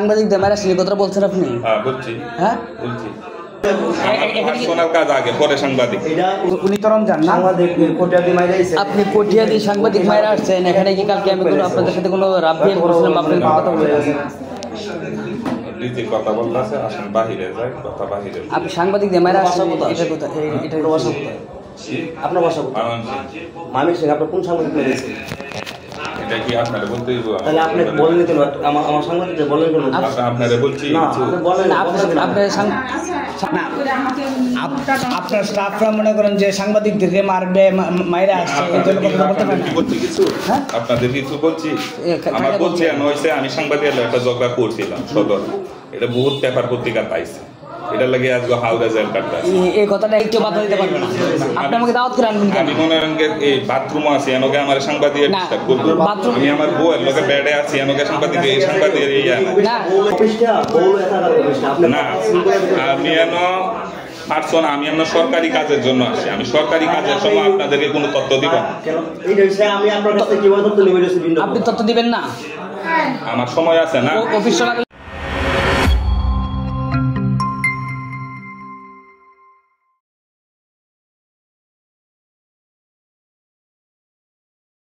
সাংবাদিকদের মারা সেই কথা বলছেন আপনি? হ্যাঁ বলছি। হ্যাঁ বলছি। পার্সোনাল কাজ আগে, পরে সাংবাদিক। উনি তরণ যান না? আপনি পটিয়াদি সাংবাদিক মায়েরা আসছেন এখানে কি? কালকে আমি কোনো আপনাদের সাথে কোনো রাবিয়ান করেছিলাম? আপনার কথা বলছেন কথা বলতে আছে, আসেন বাহিরে যাই, কথা বাহিরে। আপনি সাংবাদিকদের মায়েরা আসছেন, এটা কোথায়? এটা বাসা কোথায়? আপনার বাসা কোথায়? ময়মনসিংহ। আপনার কোন সাংবাদিক পেয়েছেন? এটা কি আপনারা বলতে দিব? তাহলে আপনি বলেন কেন? আমার সাংবাদিকদের বলেন কেন? আপনারা বলছি না, আপনি বলেন না। আপনার স্টাফরা মনে করেন যে সাংবাদিকদেরকে মারবে, মাইরা আসছে, এই জন্য কথা বলতে পারেন না? বলছি কিছু আপনাদের কিছু বলছি। আমার বলছি হয়েছে আমি সাংবাদিকের একটা ঝগড়া করছিলাম সদর, এটা বহুত পেপার পত্রিকা পাইছে, এটা লাগে আজকে হালদা জেল কাটতে আছে। এই কথাটা একটু বাধা দিতে পারবেন না? আপনি আমাকে দাওয়াত করে আনবেন কেন? আমি মনে রঙের এই বাথরুম আছে এনকে আমার সাংবাদিক ডিস্টার্ব করব। আমি আমার বউয়ের লগে বেডে আছি এনকে সাংবাদিক এই সাংবাদিকের এই না অফিসটা বউ একা অফিসটা আপনি না। আমি পার্সোনাল, আমি আপনার সরকারি কাজের জন্য আসি। আমি সরকারি কাজের সময় আপনাদেরকে কোনো তথ্য দিব না। কেন এই বিষয়ে আমি আপনার কাছে কিভাবে তথ্য নিব? আপনি তথ্য দিবেন না? আমার সময় আছে না। অফিস